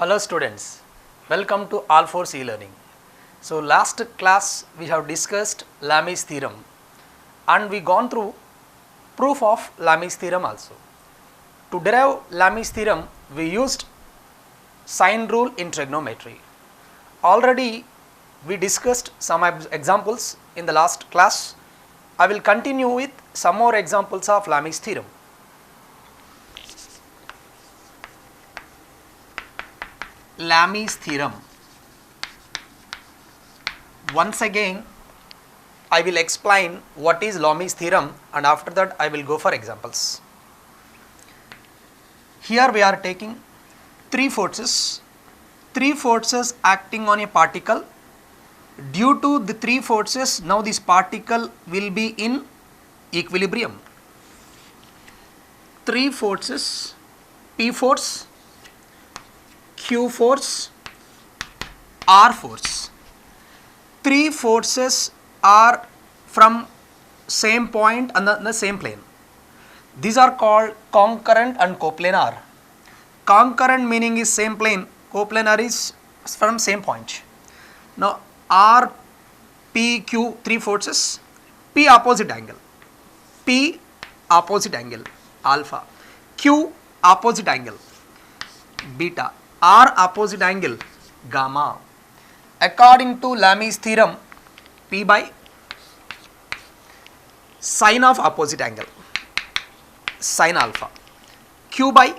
Hello students, welcome to All Force e-learning. So last class we have discussed Lami's theorem and we gone through proof of Lami's theorem also. To derive Lami's theorem we used sine rule in trigonometry. Already we discussed some examples in the last class. I will continue with some more examples of Lami's theorem. Lami's theorem. Once again I will explain what is Lami's theorem and after that I will go for examples. Here we are taking three forces acting on a particle. Due to the three forces, now this particle will be in equilibrium. Three forces, P force, Q force, R force. Three forces are from same point and the same plane. These are called concurrent and coplanar. Concurrent meaning is same plane, coplanar is from same point. Now R, P, Q, three forces, P opposite angle, P opposite angle, alpha, Q opposite angle, beta, R opposite angle, gamma. According to Lami's theorem, P by sine of opposite angle, sine alpha, Q by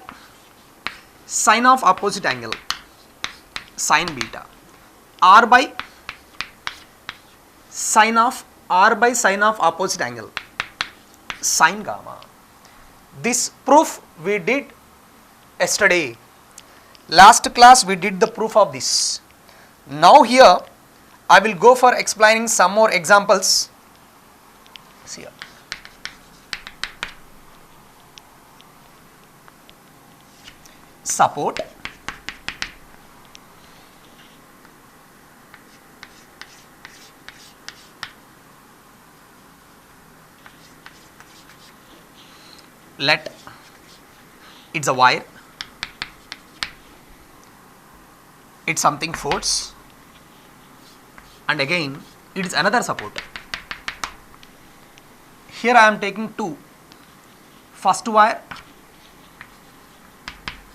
sine of opposite angle, sine beta, R by sine of opposite angle, sine gamma. This proof we did yesterday. Last class we did the proof of this. Now here I will go for explaining some more examples. See here. Support let it's a wire, it's something force and again it is another support. Here I am taking two, first wire,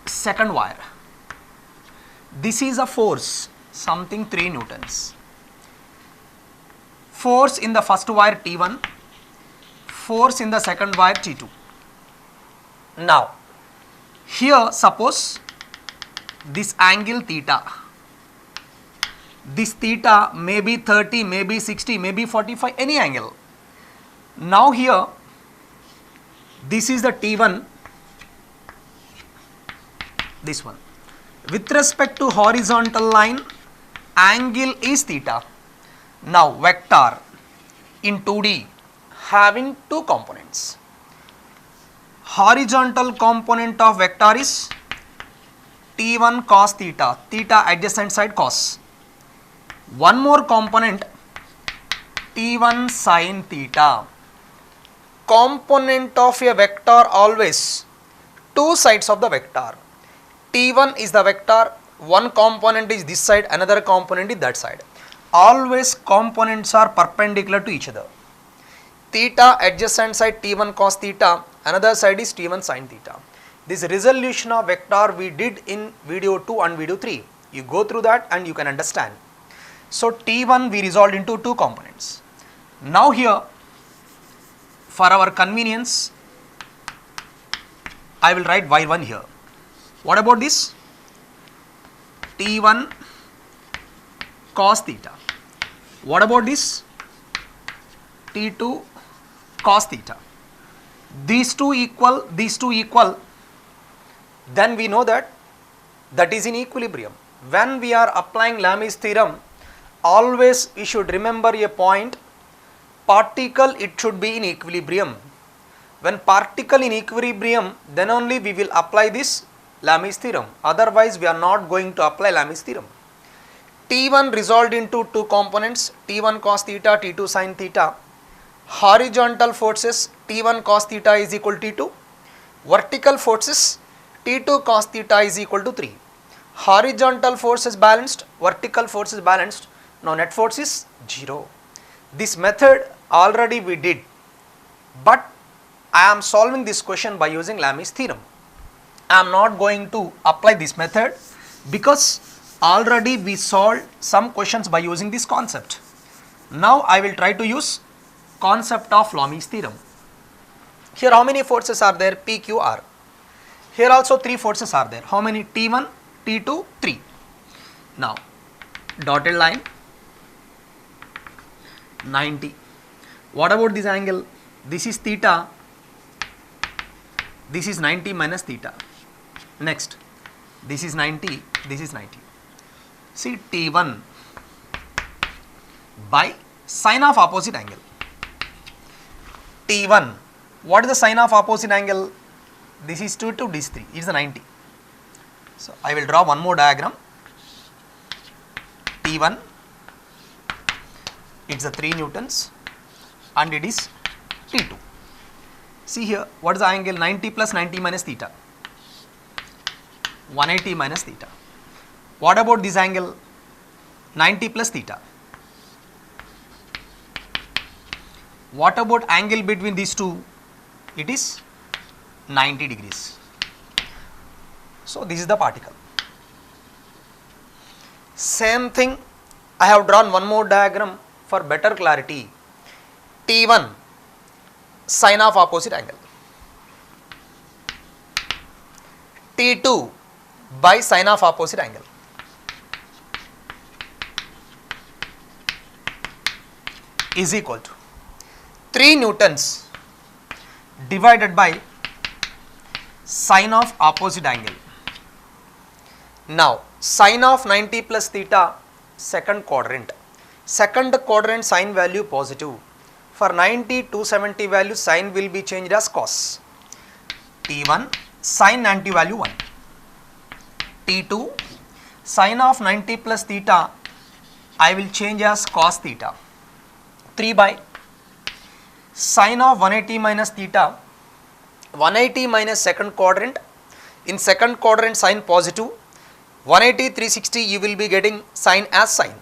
second wire. This is a force, something 3 newtons. Force in the first wire T1, force in the second wire T2. Now here suppose this angle theta, this theta may be 30, may be 60, may be 45, any angle. Now here this is the T1, this one. With respect to horizontal line, angle is theta. Now vector in 2D having two components. Horizontal component of vector is T1 cos theta, theta adjacent side cos. One more component T1 sin theta. Component of a vector always two sides of the vector. T1 is the vector, one component is this side, another component is that side. Always components are perpendicular to each other. Theta adjacent side T1 cos theta, another side is T1 sin theta. This resolution of vector we did in video 2 and video 3. You go through that and you can understand. So T1 we resolved into two components. Now here for our convenience I will write y1 here. What about this? T1 cos theta. What about this? T2 cos theta. These two equal, then we know that is in equilibrium. When we are applying Lami's theorem, always we should remember a point, particle it should be in equilibrium. When particle in equilibrium, then only we will apply this Lami's theorem. Otherwise we are not going to apply Lami's theorem. T1 resolved into two components, T1 cos theta, T2 sin theta. Horizontal forces T1 cos theta is equal to T2. Vertical forces T2 cos theta is equal to 3. Horizontal force is balanced, vertical force is balanced. Now net force is 0. This method already we did, but I am solving this question by using Lami's theorem. I am not going to apply this method because already we solved some questions by using this concept. Now I will try to use concept of Lami's theorem. Here how many forces are there? P, Q, R. Here also 3 forces are there. How many? T1, T2, 3. Now dotted line 90. What about this angle? This is theta. This is 90 minus theta. Next, this is 90, this is 90. See, T1 by sine of opposite angle. T1, what is the sine of opposite angle? This is 2 to this 3, it is the 90. So I will draw one more diagram. T1, it's a 3 newtons and it is T2. See here, what is the angle? 90 plus 90 minus theta. 180 minus theta. What about this angle? 90 plus theta. What about angle between these two? It is 90 degrees. So this is the particle. Same thing, I have drawn one more diagram for better clarity. T1 sine of opposite angle. T2 by sine of opposite angle. Is equal to 3 newtons divided by sine of opposite angle. Now sine of 90 plus theta, second quadrant. Second quadrant sine value positive. For 90, 270 value sine will be changed as cos. T1 sine 90 value 1. T2 sine of 90 plus theta I will change as cos theta. 3 by sine of 180 minus theta. 180 minus second quadrant. In second quadrant sine positive. 180, 360 you will be getting sine as sine.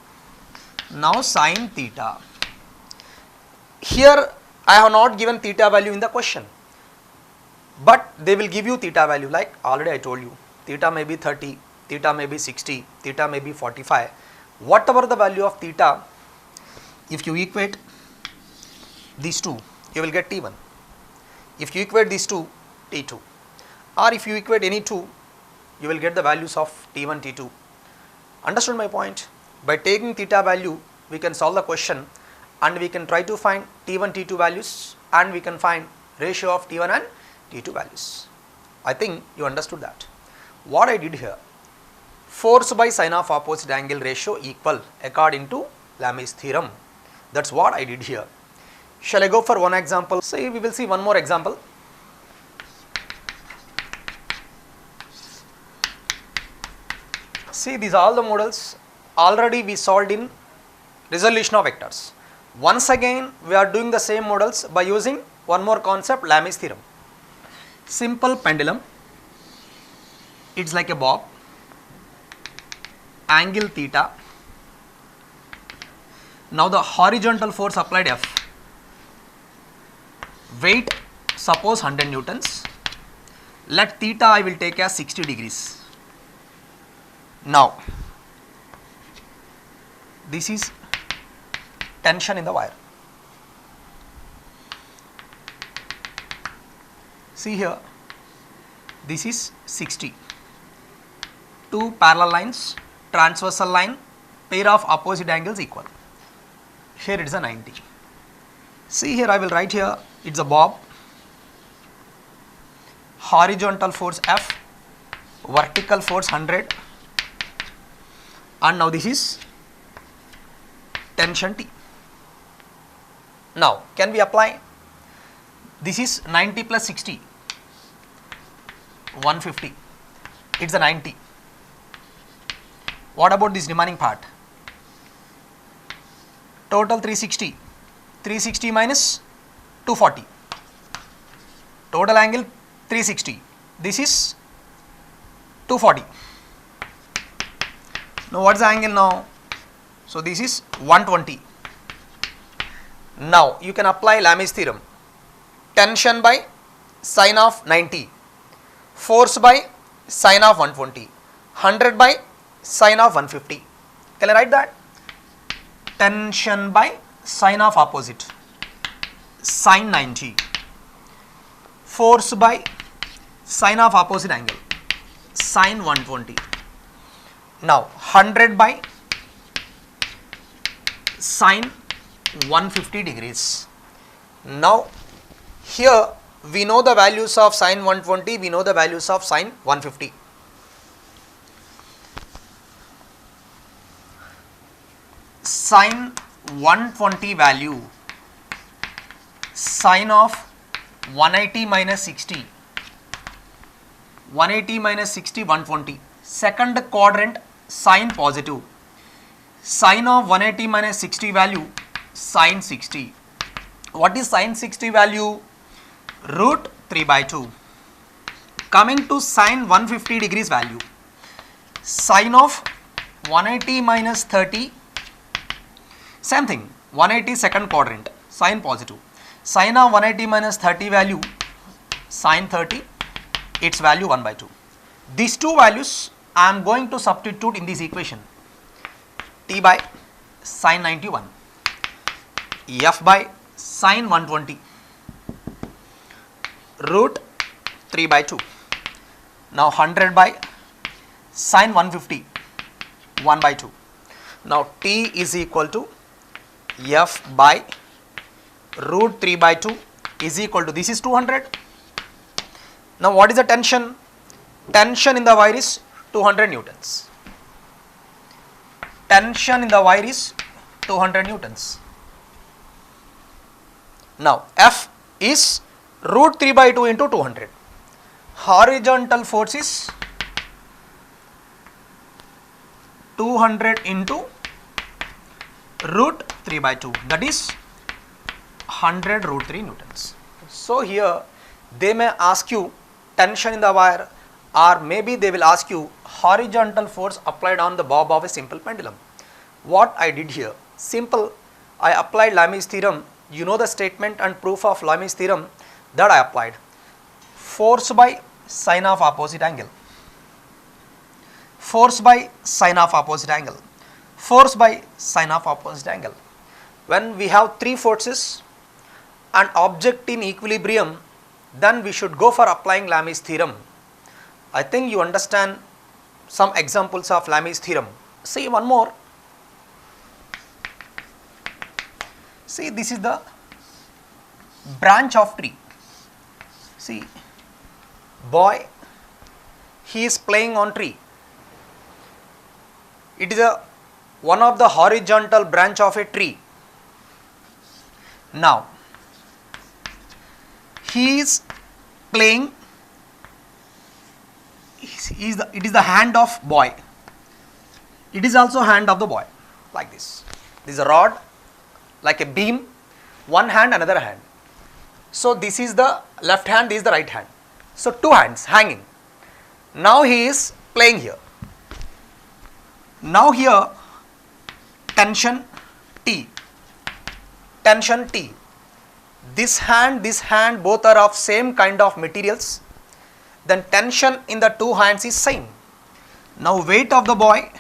Now sine theta. Here I have not given theta value in the question, but they will give you theta value, like already I told you. Theta may be 30, theta may be 60, theta may be 45. Whatever the value of theta, if you equate these two, you will get T1. If you equate these two, T2. Or if you equate any two, you will get the values of T1, T2. Understood my point? By taking theta value, we can solve the question and we can try to find T1, T2 values, and we can find ratio of T1 and T2 values. I think you understood that. What I did here, force by sine of opposite angle ratio equal according to Lami's theorem. That's what I did here. Shall I go for one example? Say we will see one more example. See, these are all the models already we solved in resolution of vectors. Once again we are doing the same models by using one more concept, Lami's theorem. Simple pendulum, it's like a bob, angle theta. Now the horizontal force applied F, weight suppose 100 newtons, let theta I will take as 60 degrees. Now this is tension in the wire. See here, this is 60. Two parallel lines, transversal line, pair of opposite angles equal. Here it is a 90. See here, I will write here, it's a bob, horizontal force F, vertical force 100, and now this is tension T. Now can we apply? This is 90 plus 60, 150, it's a 90. What about this remaining part? Total 360, 360 minus 240, total angle 360, this is 240. Now what is the angle now? So this is 120. Now you can apply Lami's theorem. Tension by sine of 90, force by sine of 120, 100 by sine of 150. Can I write that? Tension by sine of opposite, sine 90, force by sine of opposite angle, sine 120. Now 100 by sine 150 degrees. Now here we know the values of sine 120, we know the values of sine 150. Sine 120 value, sine of 180 minus 60, 180 minus 60, 120. Second quadrant, sine positive. Sine of 180 minus 60 value, sine 60. What is sine 60 value? Root 3 by 2. Coming to sine 150 degrees value, sine of 180 minus 30, same thing, 180 second quadrant, sine positive. Sine of 180 minus 30 value, sine 30, its value 1 by 2. These two values I am going to substitute in this equation. T by sine 91, F by sine 120, root 3 by 2. Now 100 by sine 150, 1 by 2. Now T is equal to F by root 3 by 2 is equal to, this is 200. Now what is the tension? Tension in the wire is 200 newtons. Tension in the wire is 200 newtons. Now F is root 3 by 2 into 200. Horizontal force is 200 into root 3 by 2, that is 100 root 3 newtons. So here they may ask you tension in the wire, or maybe they will ask you horizontal force applied on the bob of a simple pendulum. What I did here, simple, I applied Lami's theorem. You know the statement and proof of Lami's theorem that I applied. Force by sine of opposite angle, force by sine of opposite angle, force by sine of opposite angle. When we have three forces and object in equilibrium, then we should go for applying Lami's theorem. I think you understand some examples of Lami's theorem. See one more. See, this is the branch of tree. See, boy, he is playing on tree. It is one of the horizontal branch of a tree. Now he is playing, it is the hand of boy, it is also hand of the boy, like this. This is a rod, like a beam, one hand, another hand. So this is the left hand, this is the right hand. So two hands hanging. Now he is playing here. Now here tension T, tension T. This hand both are of same kind of materials. Then tension in the two hands is same. Now weight of the boy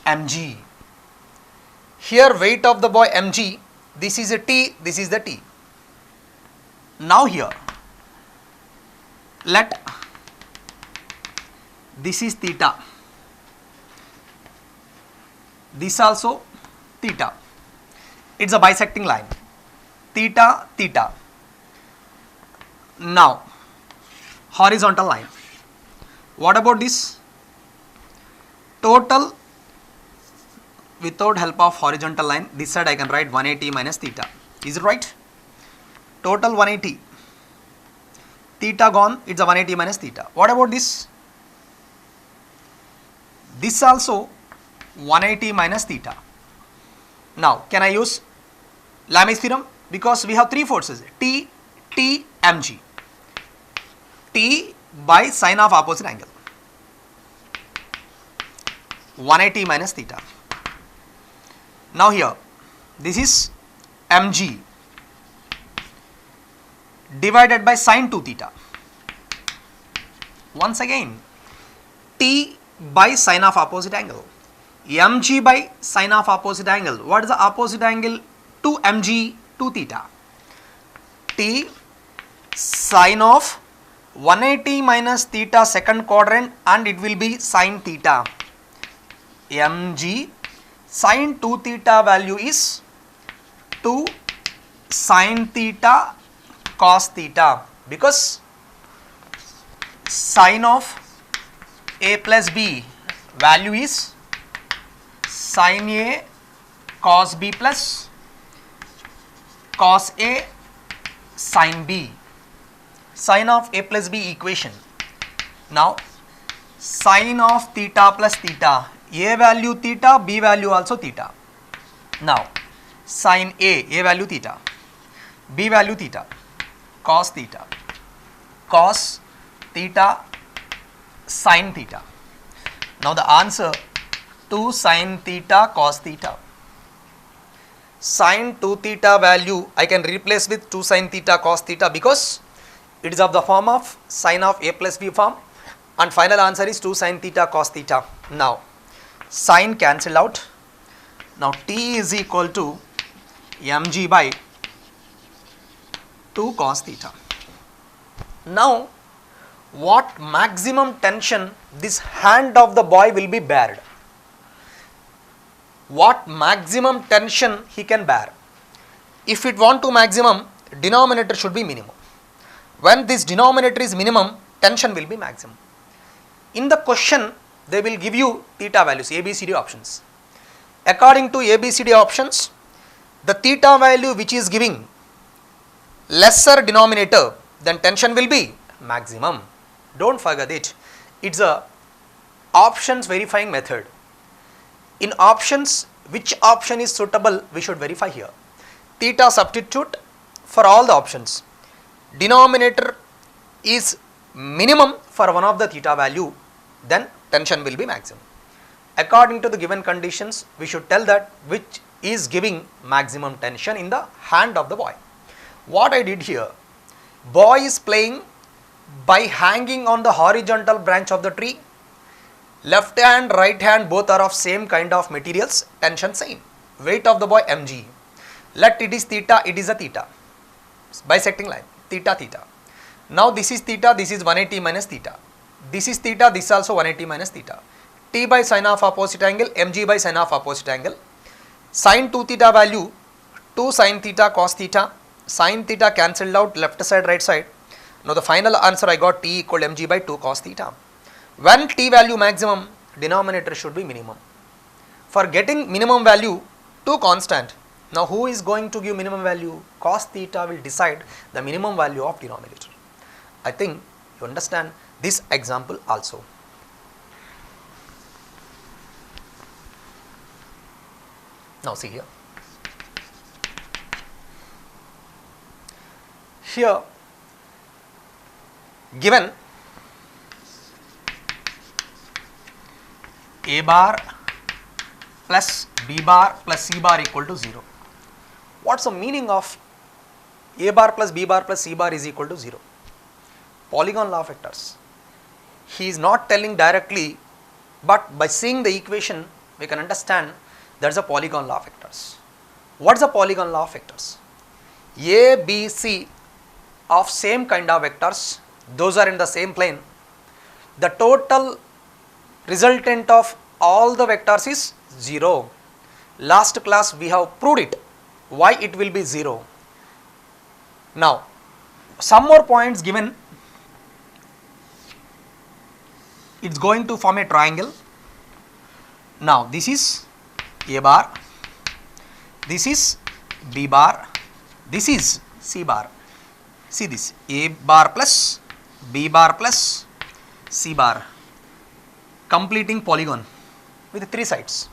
mg. Here weight of the boy mg. This is a T, this is the T. Now here let this is theta, this also theta. It's a bisecting line. Theta, theta. Now horizontal line. What about this? Total without help of horizontal line, this side I can write 180 minus theta. Is it right? Total 180. Theta gone, it's a 180 minus theta. What about this? This also 180 minus theta. Now can I use Lami's theorem? Because we have three forces, T, T, mg. T by sine of opposite angle. 180 minus theta. Now here, this is mg divided by sine 2 theta. Once again, t by sine of opposite angle. Mg by sine of opposite angle. What is the opposite angle to mg? 2 theta. T sine of 180 minus theta second quadrant, and it will be sine theta. Mg sine 2 theta value is 2 sine theta cos theta, because sine of a plus b value is sine a cos b plus cos a sine b. Sine of a plus b equation. Now sine of theta plus theta, a value theta, b value also theta. Now sine a value theta, b value theta, cos theta, cos theta, sine theta. Now the answer 2 sine theta cos theta. Sine 2 theta value I can replace with 2 sine theta cos theta, because it is of the form of sine of a plus b form, and final answer is 2 sine theta cos theta. Now sine cancel out. Now t is equal to mg by 2 cos theta. Now what maximum tension this hand of the boy will be bared? What maximum tension he can bear? If it want to maximum, denominator should be minimum. When this denominator is minimum, tension will be maximum. In the question, they will give you theta values, ABCD options. According to ABCD options, the theta value which is giving lesser denominator, then tension will be maximum. Don't forget it. It's a options verifying method. In options, which option is suitable, we should verify here. Theta substitute for all the options. Denominator is minimum for one of the theta value, then tension will be maximum. According to the given conditions, we should tell that which is giving maximum tension in the hand of the boy. What I did here, boy is playing by hanging on the horizontal branch of the tree. Left hand, right hand, both are of same kind of materials, tension same. Weight of the boy mg. Let it is theta, it is a theta. Bisecting line, theta, theta. Now this is theta, this is 180 minus theta. This is theta, this is also 180 minus theta. T by sine of opposite angle, mg by sine of opposite angle. Sine 2 theta value, 2 sine theta cos theta. Sine theta cancelled out, left side, right side. Now the final answer I got t equal mg by 2 cos theta. When t value maximum, denominator should be minimum. For getting minimum value, 2 constant. Now who is going to give minimum value? Cos theta will decide the minimum value of denominator. I think you understand this example also. Now see here. Here given a bar plus b bar plus c bar equal to 0. What is the meaning of a bar plus b bar plus c bar is equal to 0? Polygon law of vectors. He is not telling directly, but by seeing the equation we can understand there is a polygon law of vectors. What is the polygon law of vectors? A, B, C of same kind of vectors, those are in the same plane. The total resultant of all the vectors is 0. Last class we have proved it, why it will be 0. Now some more points given. It is going to form a triangle. Now this is a bar, this is b bar, this is c bar. See this, a bar plus b bar plus c bar, completing polygon with 3 sides.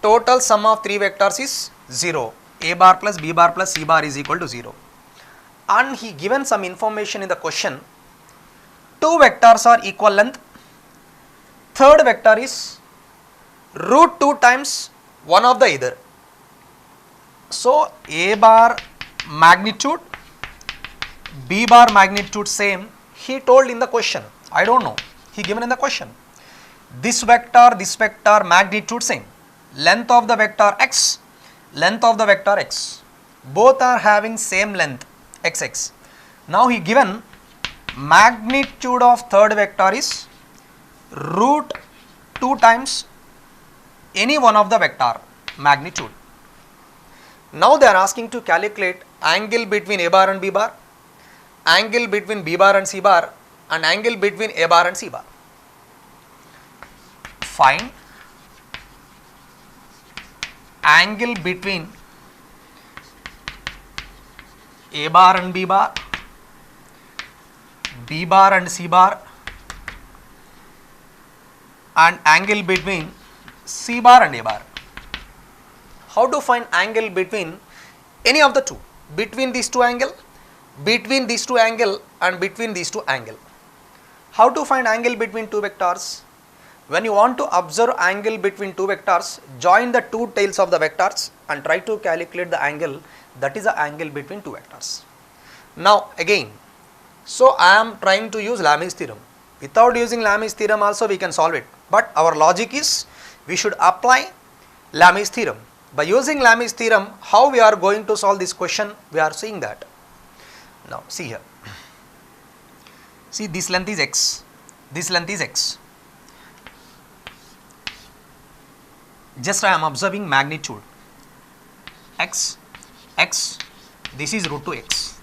Total sum of 3 vectors is 0. A bar plus b bar plus c bar is equal to 0. And he given some information in the question. 2 vectors are equal length. Third vector is root 2 times one of the either. So A bar magnitude, B bar magnitude same, he told in the question. I don't know, he given in the question. This vector magnitude same. Length of the vector x, length of the vector x. Both are having same length xx. Now he given magnitude of third vector is root 2 times any one of the vector magnitude. Now they are asking to calculate angle between A bar and B bar, angle between B bar and C bar, and angle between A bar and C bar. Find angle between A bar and B bar, B bar and C bar, and angle between C bar and A bar. How to find angle between any of the two? Between these two angle, between these two angle, and between these two angle. How to find angle between two vectors? When you want to observe angle between two vectors, join the two tails of the vectors and try to calculate the angle, that is the angle between two vectors. Now again, so I am trying to use Lamy's theorem. Without using Lamy's theorem also we can solve it, but our logic is we should apply Lamy's theorem. By using Lamy's theorem, how we are going to solve this question, we are seeing that. Now see here, see this length is x, this length is x. Just I am observing magnitude x, x, this is root 2x.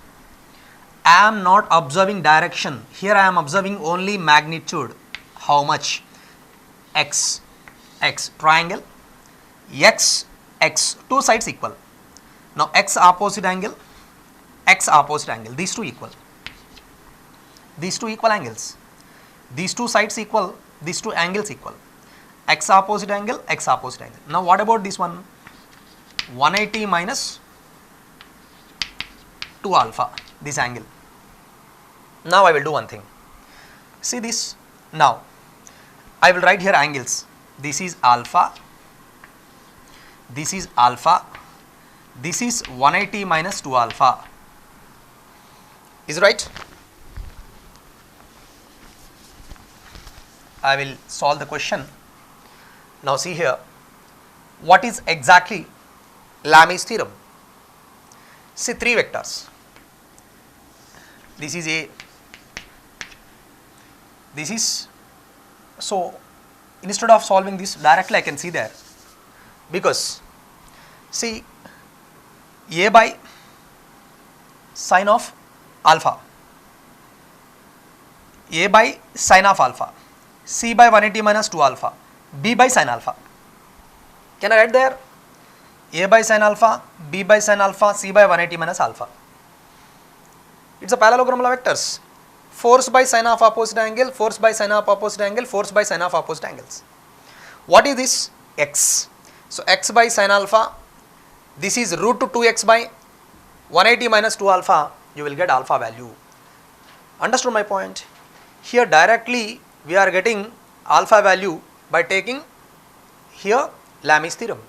I am not observing direction, here I am observing only magnitude. How much? X, x, triangle, x, x, two sides equal. Now x opposite angle, these two equal. These two equal angles, these two sides equal, these two angles equal. X opposite angle, x opposite angle. Now what about this one? 180 minus 2 alpha, this angle. Now I will do one thing. See this. Now I will write here angles. This is alpha, this is alpha, this is 180 minus 2 alpha. Is right? I will solve the question. Now see here, what is exactly Lamy's theorem? See three vectors. This is A, this is, so instead of solving this directly I can see there, because see A by sine of alpha, A by sine of alpha, C by 180 minus 2 alpha, B by sine alpha. Can I write there? A by sine alpha, B by sine alpha, C by 180 minus alpha. It's a parallelogram of vectors. Force by sine of opposite angle, force by sine of opposite angle, force by sine of opposite angles. What is this? X. So x by sine alpha, this is root 2x by 180 minus 2 alpha, you will get alpha value. Understood my point? Here directly we are getting alpha value by taking here Lamy's theorem.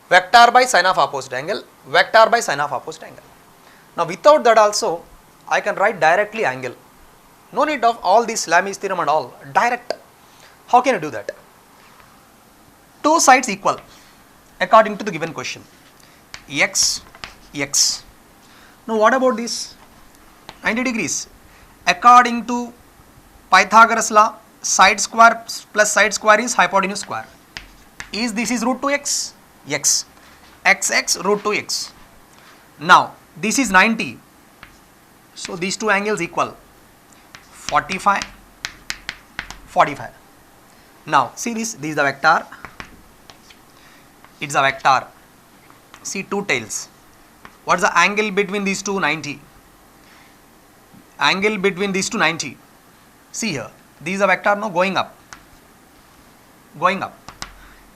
Vector by sine of opposite angle, vector by sine of opposite angle. Now without that also I can write directly angle. No need of all this Lamy's theorem and all, direct. How can I do that? Two sides equal according to the given question. X, x. Now what about this? 90 degrees. According to Pythagoras law, side square plus side square is hypotenuse square. This is root 2x, x, x root 2x. Now this is 90. So these two angles equal 45, 45. Now see this is the vector. It's a vector. See two tails. What is the angle between these two? 90. Angle between these two 90. See here, this is a vector now going up. Going up.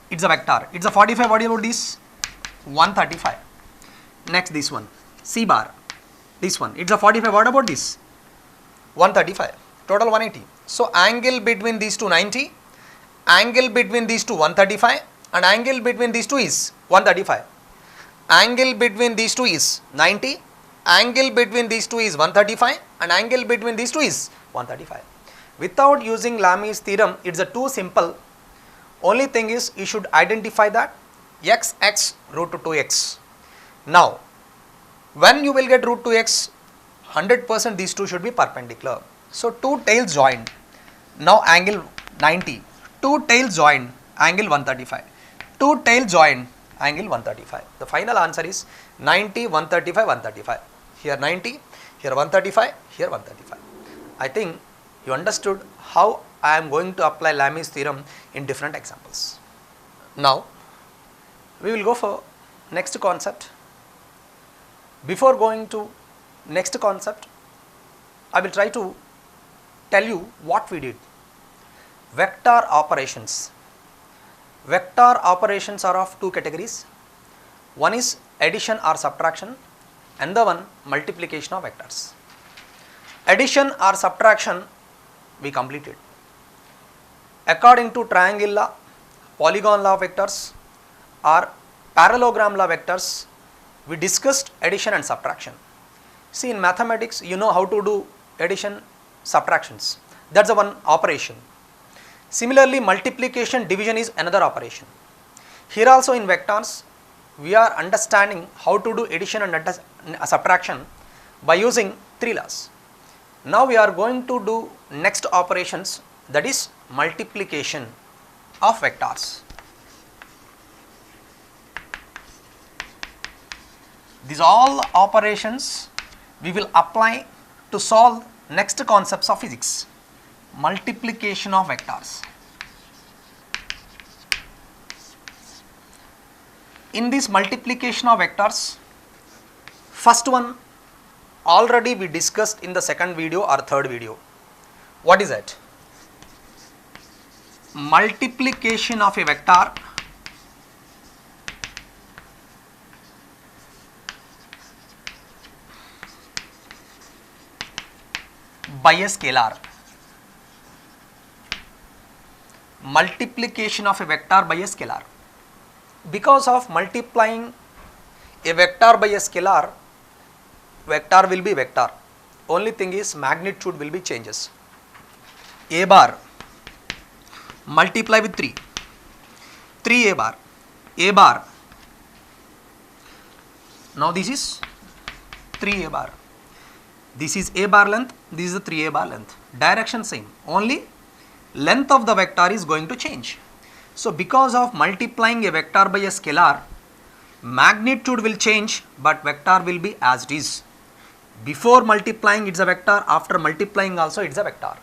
It's a vector. It's a 45. What about this? 135. Next this one. C bar. This one. It's a 45. What about this? 135. Total 180. So angle between these two 90. Angle between these two 135 and angle between these two is 135. Angle between these two is 90. Angle between these two is 135 and angle between these two is 135. Without using Lami's theorem, it's a too simple. Only thing is you should identify that x root 2x. Now, when you will get root 2x, 100% these two should be perpendicular. So, two tails joined. Now, angle 90. Two tails joined, angle 135. Two tails joined, angle 135. The final answer is 90, 135, 135. Here 90, here 135, here 135. I think you understood how I am going to apply Lami's theorem in different examples. Now, we will go for next concept. Before going to next concept, I will try to tell you what we did. Vector operations. Vector operations are of two categories. One is addition or subtraction, and the one multiplication of vectors. Addition or subtraction we completed. According to triangle law, polygon law of vectors or parallelogram law vectors, we discussed addition and subtraction. See, in mathematics you know how to do addition, subtractions. That is the one operation. Similarly, multiplication, division is another operation. Here also in vectors, we are understanding how to do addition and subtraction by using three laws. Now we are going to do next operations, that is multiplication of vectors. These all operations we will apply to solve next concepts of physics. Multiplication of vectors. In this multiplication of vectors, first one already we discussed in the second video or third video. What is that? Multiplication of a vector by a scalar. Multiplication of a vector by a scalar. Because of multiplying a vector by a scalar, vector will be vector. Only thing is magnitude will be changes. A bar multiply with 3, 3 a bar, a bar. Now this is 3 a bar. This is a bar length, this is the 3 a bar length. Direction same, only length of the vector is going to change. So because of multiplying a vector by a scalar, magnitude will change but vector will be as it is. Before multiplying it's a vector, after multiplying also it's a vector.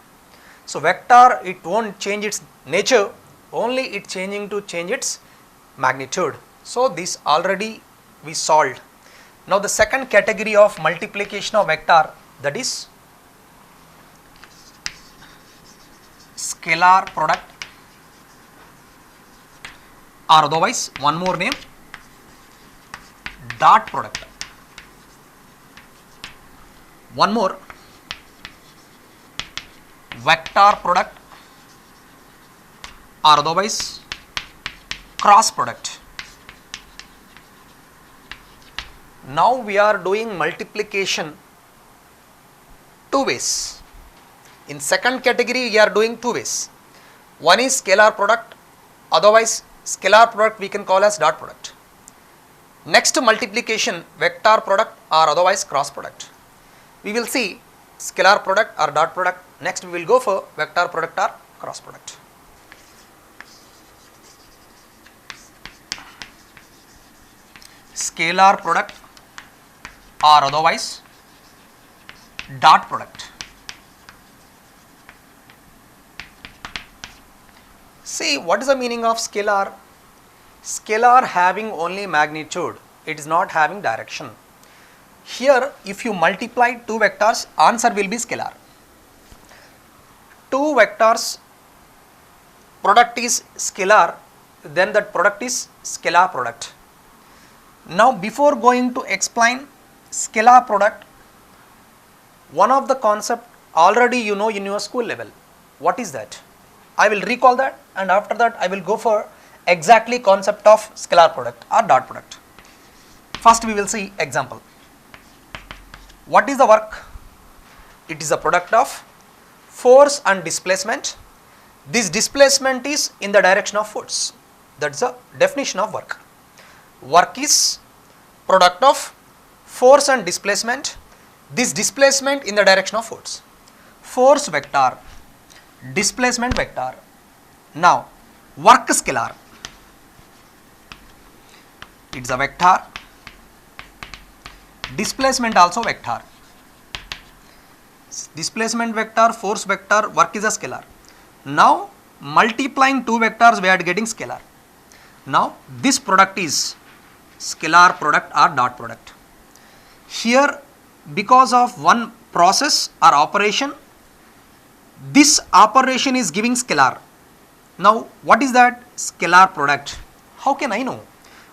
So vector, it won't change its nature, only it changing to change its magnitude. So this already we solved. Now the second category of multiplication of vector, that is scalar product, or otherwise one more name, dot product. One more, vector product, or otherwise cross product. Now we are doing multiplication two ways. In second category we are doing two ways. One is scalar product, otherwise scalar product we can call as dot product. Next multiplication, vector product or otherwise cross product. We will see scalar product or dot product. Next we will go for vector product or cross product. Scalar product or otherwise dot product. See, what is the meaning of scalar? Scalar having only magnitude, it is not having direction. Here if you multiply two vectors, answer will be scalar. Two vectors product is scalar, then that product is scalar product. Now before going to explain scalar product, one of the concept already you know in your school level. What is that? I will recall that, and after that I will go for exactly concept of scalar product or dot product. First we will see example. What is the work? It is a product of force and displacement. This displacement is in the direction of force. That is the definition of work. Work is product of force and displacement. This displacement in the direction of force. Force vector, displacement vector. Now work scalar. It is a vector. Displacement also vector. Displacement vector, force vector, work is a scalar. Now multiplying two vectors we are getting scalar. Now this product is scalar product or dot product. Here because of one process or operation, this operation is giving scalar. Now what is that? Scalar product. How can I know?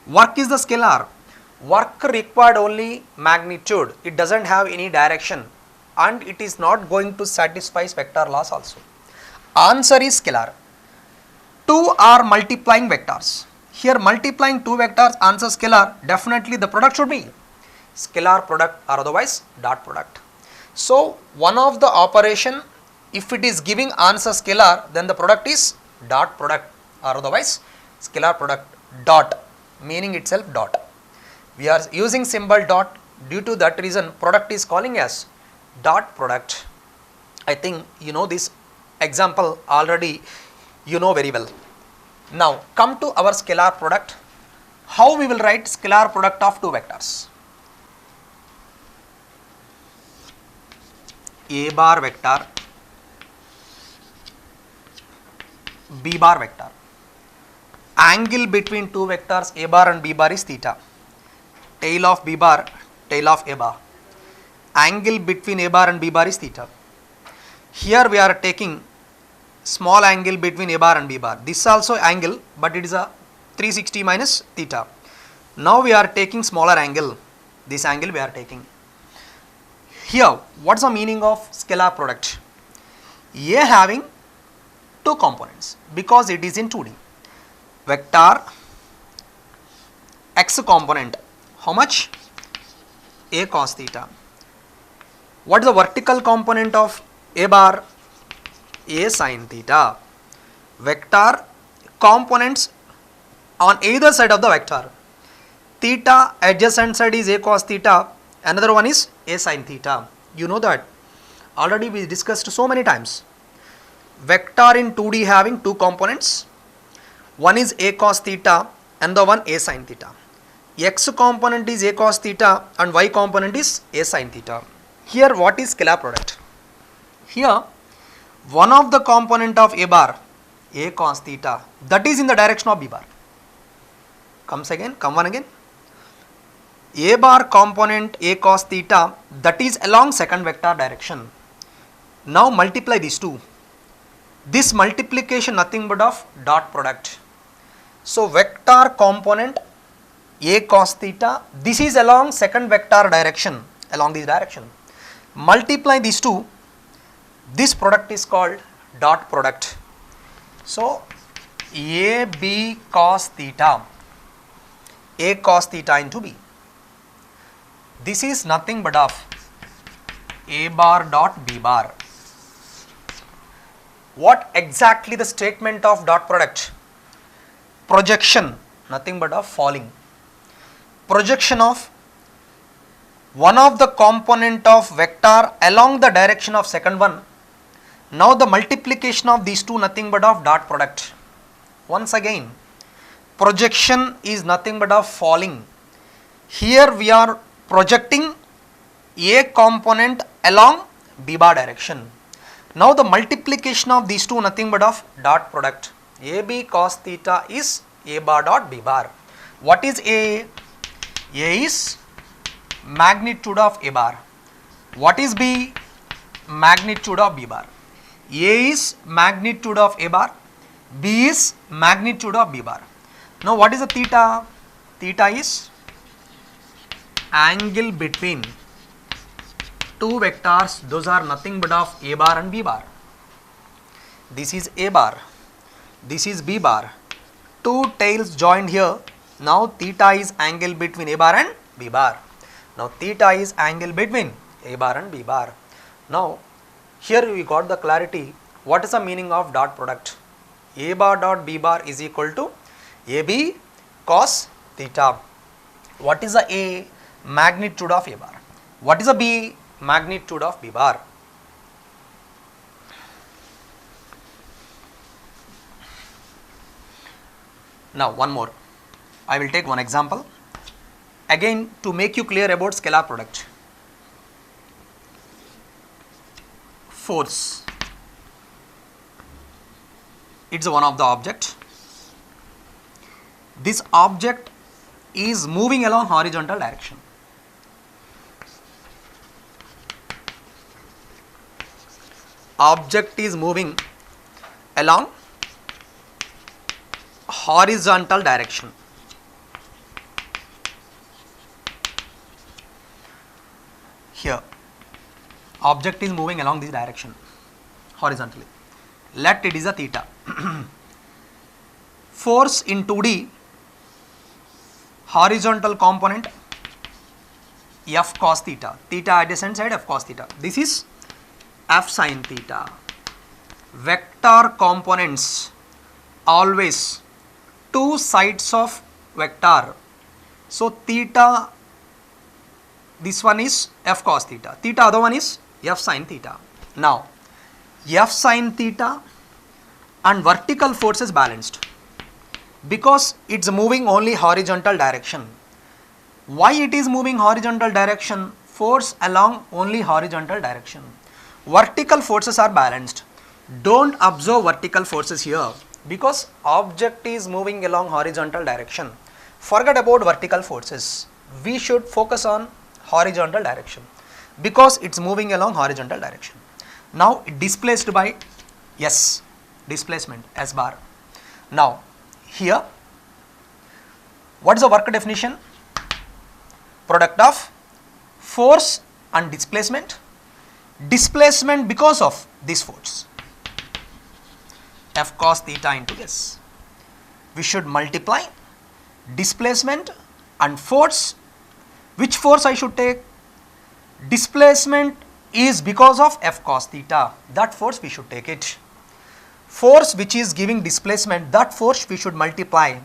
Work is the scalar. Work required only magnitude. It doesn't have any direction and it is not going to satisfy vector laws also. Answer is scalar. Two are multiplying vectors. Here multiplying two vectors, answer scalar. Definitely the product should be scalar product or otherwise dot product. So one of the operation, if it is giving answer scalar, then the product is dot product or otherwise scalar product. Dot meaning itself dot. We are using symbol dot, due to that reason product is calling as dot product. I think you know this example already, you know very well. Now come to our scalar product. How we will write scalar product of two vectors? A bar vector, B bar vector. Angle between two vectors A bar and B bar is theta. Tail of B bar, tail of A bar. Angle between A bar and B bar is theta. Here we are taking small angle between A bar and B bar. This is also angle, but it is a 360 minus theta. Now we are taking smaller angle. This angle we are taking. Here, what is the meaning of scalar product? A having two components because it is in 2D. Vector x component. How much? A cos theta. What is the vertical component of A bar? A sin theta. Vector components on either side of the vector. Theta adjacent side is A cos theta, another one is A sin theta. You know that already we discussed so many times. Vector in 2D having two components. One is A cos theta and the one A sin theta. X component is A cos theta and Y component is A sin theta. Here what is scalar product? Here one of the component of A bar, A cos theta, that is in the direction of B bar. Come one again. A bar component A cos theta, that is along second vector direction. Now multiply these two. This multiplication nothing but of dot product. So vector component A cos theta, this is along second vector direction, along this direction. Multiply these two, this product is called dot product. So A B cos theta, A cos theta into B. This is nothing but of A bar dot B bar. What exactly the statement of dot product? Projection, nothing but of falling. Projection of one of the component of vector along the direction of second one. Now the multiplication of these two nothing but of dot product. Once again, projection is nothing but of falling. Here we are projecting A component along B bar direction. Now the multiplication of these two nothing but of dot product. AB cos theta is A bar dot B bar. What is A? A is magnitude of A bar. What is B? Magnitude of B bar. A is magnitude of A bar. B is magnitude of B bar. Now what is the theta? Theta is angle between two vectors. Those are nothing but of A bar and B bar. This is A bar. This is B bar. Two tails joined here. Now theta is angle between A bar and B bar. Now theta is angle between A bar and B bar. Now here we got the clarity. What is the meaning of dot product? A bar dot B bar is equal to AB cos theta. What is the A? Magnitude of A bar. What is the B? Magnitude of B bar. Now one more. I will take one example. Again to make you clear about scalar product. Force. It's one of the object. This object is moving along horizontal direction. Object is moving along horizontal direction. Here, object is moving along this direction horizontally. Let it is a theta. Force in 2D, horizontal component F cos theta. Theta adjacent side F cos theta. This is F sin theta. Vector components always two sides of vector. So theta, this one is F cos theta. Theta other one is F sin theta. Now F sin theta and vertical force is balanced because it's moving only horizontal direction. Why it is moving horizontal direction? Force along only horizontal direction. Vertical forces are balanced. Don't observe vertical forces here because object is moving along horizontal direction. Forget about vertical forces. We should focus on horizontal direction because it's moving along horizontal direction. Now displaced by S, displacement S bar. Now here, what is the work definition? Product of force and displacement. Displacement because of this force. F cos theta into S. We should multiply displacement and force. Which force I should take? Displacement is because of F cos theta. That force we should take it. Force which is giving displacement, that force we should multiply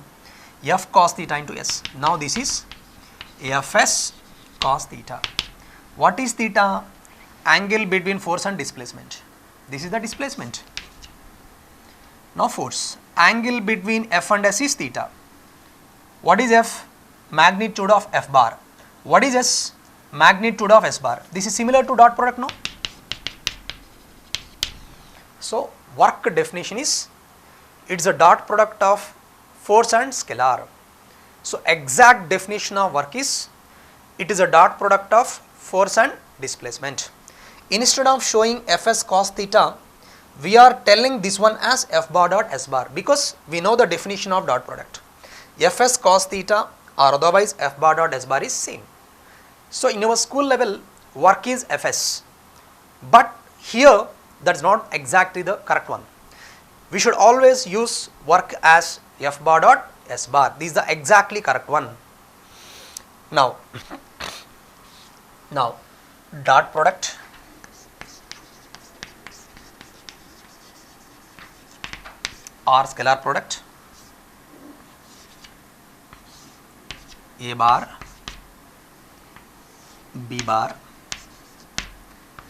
F cos theta into S. Now this is Fs cos theta. What is theta? Angle between force and displacement. This is the displacement. Now force. Angle between F and S is theta. What is F? Magnitude of F bar. What is S? Magnitude of S bar. This is similar to dot product, no? So work definition is, it's a dot product of force and scalar. So exact definition of work is, it is a dot product of force and displacement. Instead of showing Fs cos theta, we are telling this one as F bar dot S bar because we know the definition of dot product. Fs cos theta or otherwise F bar dot S bar is same. So in our school level, work is Fs, but here that is not exactly the correct one. We should always use work as F bar dot S bar. This is the exactly correct one. Now dot product or scalar product A bar B bar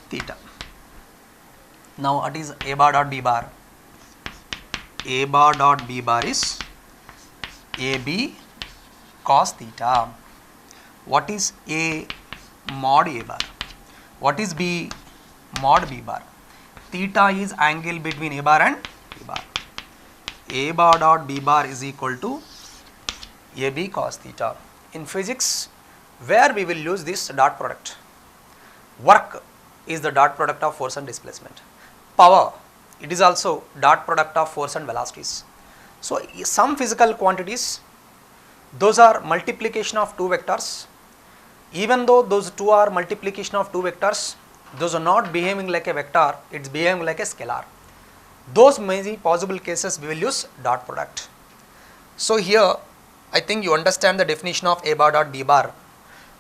theta. Now what is A bar dot B bar? A bar dot B bar is AB cos theta. What is A? Mod A bar. What is B? Mod B bar. Theta is angle between A bar and B bar. A bar dot B bar is equal to AB cos theta. In physics, where we will use this dot product? Work is the dot product of force and displacement. Power, it is also dot product of force and velocities. So some physical quantities, those are multiplication of two vectors. Even though those two are multiplication of two vectors, those are not behaving like a vector, it's behaving like a scalar. Those many possible cases we will use dot product. So here I think you understand the definition of A bar dot B bar.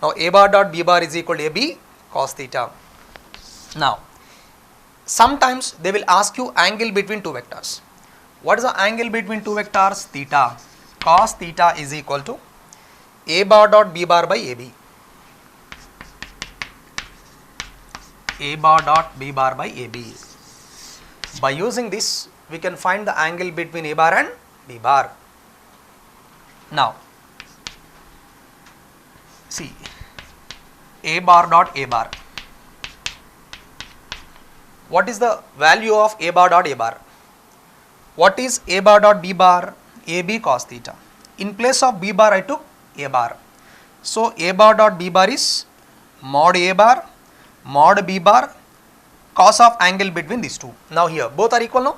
Now A bar dot B bar is equal to AB cos theta. Now sometimes they will ask you angle between two vectors. What is the angle between two vectors? Theta. Cos theta is equal to A bar dot B bar by AB. A bar dot B bar by AB. By using this, we can find the angle between A bar and B bar. Now, see, A bar dot A bar. What is the value of A bar dot A bar? What is A bar dot B bar? AB cos theta. In place of B bar, I took A bar. So, A bar dot B bar is mod A bar, mod B bar, cos of angle between these two. Now, here both are equal now.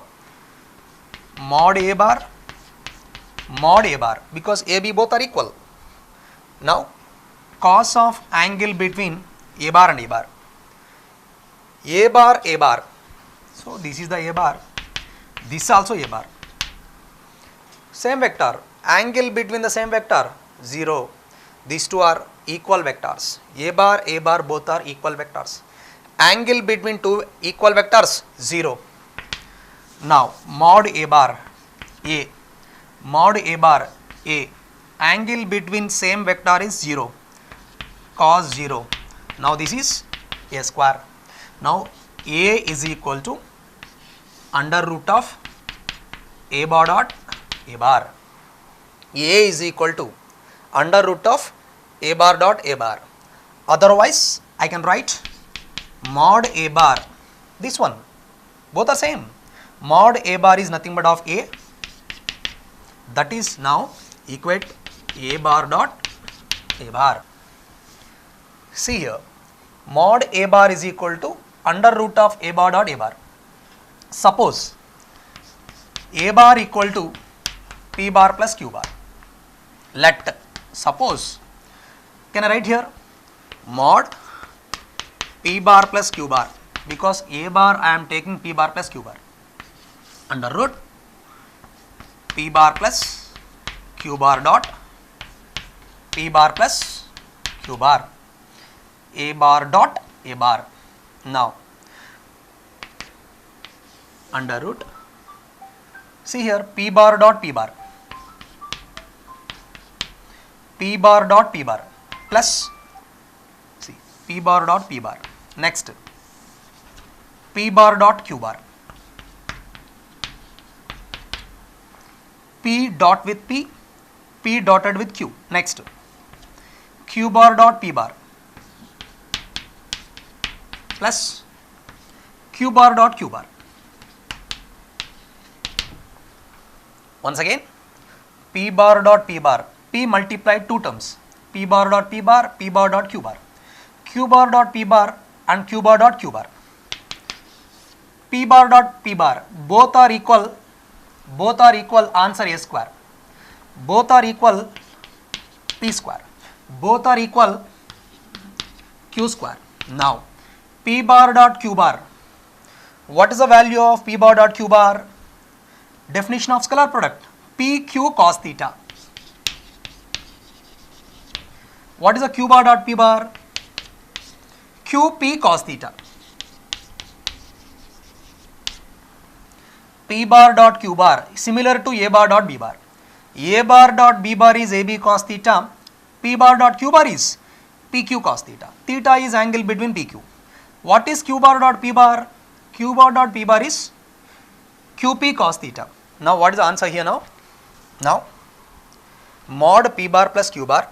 Mod A bar, because AB both are equal. Now, cos of angle between A bar and A bar. A bar. So, this is the A bar. This is also A bar. Same vector. Angle between the same vector 0. These two are equal vectors. A bar both are equal vectors. Angle between two equal vectors 0. Now mod A bar A. Mod A bar A. Angle between same vector is 0. Cos 0. Now this is A square. Now A is equal to under root of A bar dot A bar. A is equal to under root of A bar dot A bar. Otherwise, I can write mod A bar. This one, both are same. Mod A bar is nothing but of A. That is now equate A bar dot A bar. See here, mod A bar is equal to under root of A bar dot A bar. Suppose A bar equal to P bar plus Q bar. Let suppose, can I write here mod P bar plus Q bar, because A bar I am taking P bar plus Q bar, under root P bar plus Q bar dot P bar plus Q bar, A bar dot A bar. Now under root, see here P bar dot P bar, P bar dot P bar plus, see, P bar dot P bar. Next, P bar dot Q bar. P dot with P, P dotted with Q. Next, Q bar dot P bar plus Q bar dot Q bar. Once again, P bar dot P bar. P multiplied two terms, P bar dot P bar, P bar dot Q bar, Q bar dot P bar and Q bar dot Q bar. P bar dot P bar, both are equal, answer A square, both are equal P square, both are equal Q square. Now P bar dot Q bar, what is the value of P bar dot Q bar? Definition of scalar product, PQ cos theta. What is the Q bar dot P bar? QP cos theta. P bar dot Q bar similar to A bar dot B bar. A bar dot B bar is AB cos theta. P bar dot Q bar is PQ cos theta. Theta is angle between PQ. What is Q bar dot P bar? Q bar dot P bar is QP cos theta. Now what is the answer here now? Now mod P bar plus Q bar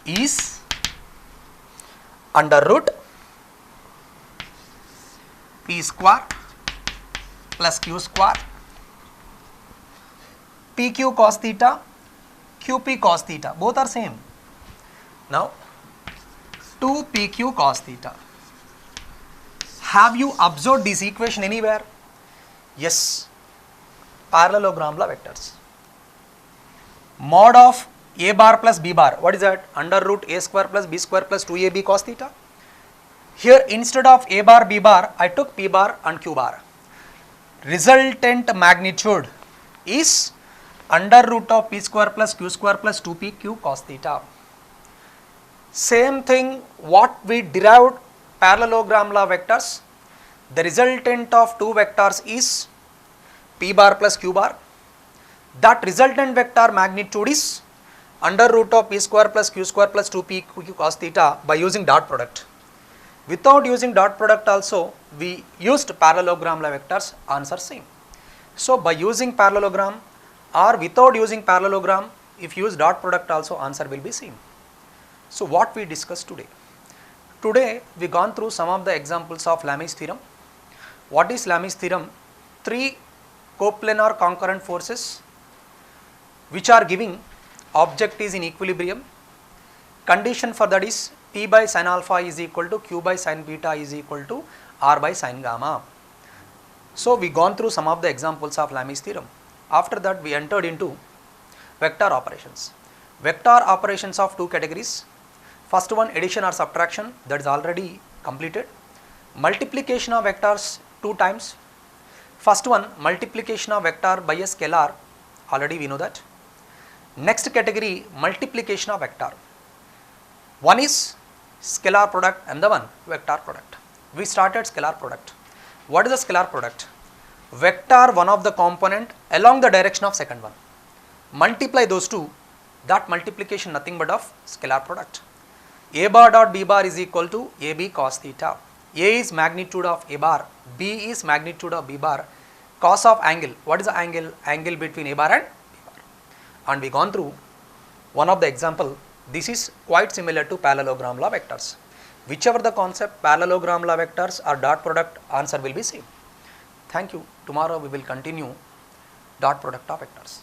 is under root P square plus Q square, PQ cos theta, QP cos theta, both are same. Now 2PQ cos theta. Have you observed this equation anywhere? Yes, parallelogram law vectors. Mod of A bar plus B bar, what is that? Under root A square plus B square plus 2AB cos theta. Here instead of A bar, B bar, I took P bar and Q bar. Resultant magnitude is under root of P square plus Q square plus 2PQ cos theta. Same thing what we derived parallelogram law vectors. The resultant of two vectors is P bar plus Q bar. That resultant vector magnitude is under root of P square plus Q square plus 2PQ cos theta by using dot product. Without using dot product also we used parallelogram law vectors, answer same. So by using parallelogram or without using parallelogram, if you use dot product also, answer will be same. So what we discussed today? Today we gone through some of the examples of Lamy's theorem. What is Lamy's theorem? Three coplanar concurrent forces which are giving object is in equilibrium. Condition for that is P by sin alpha is equal to Q by sin beta is equal to R by sin gamma. So we gone through some of the examples of Lamy's theorem. After that we entered into vector operations. Vector operations of two categories. First one, addition or subtraction, that is already completed. Multiplication of vectors two times. First one, multiplication of vector by a scalar, already we know that. Next category, multiplication of vector. One is scalar product and the one vector product. We started scalar product. What is a scalar product? Vector one of the component along the direction of second one. Multiply those two, that multiplication nothing but of scalar product. A bar dot B bar is equal to AB cos theta. A is magnitude of A bar, B is magnitude of B bar, cos of angle. What is the angle? Angle between A bar and B bar. And we gone through one of the example. This is quite similar to parallelogram law vectors. Whichever the concept, parallelogram law vectors or dot product, answer will be same. Thank you. Tomorrow we will continue dot product of vectors.